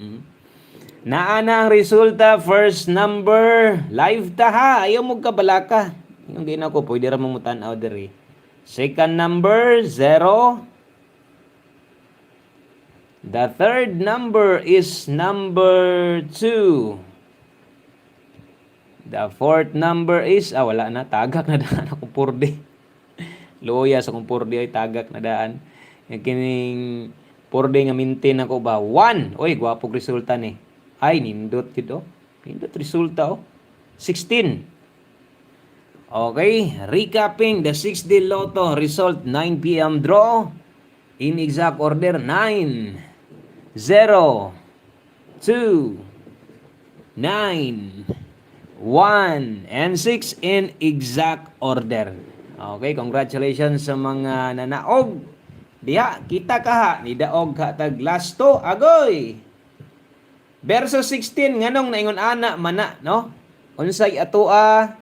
Mm. Naana ang resulta, first number, live ta ha, ayaw mo kabalaka. Yung gina ko, pwede ra mo tanaw diri. Second number, 0. The third number is number 2. The fourth number is, wala na, tagak na daan akong purde. Loya sa akong purde ay tagak na daan. Yung kining purde nga maintain ako ba, 1. Oy, gwapog resulta ni. Ay, nindot dito. Nindot resulta, 16. Okay, recapping the 6D Lotto result, 9 p.m. draw. In exact order, 9, 0, 2, 9, 1, and 6 in exact order. Okay, congratulations sa mga nanaog. Diha, kita ka ha, nidaog ka tag last 2, agoy! Verso 16, nganong naingon ana mana, no? Unsay atoa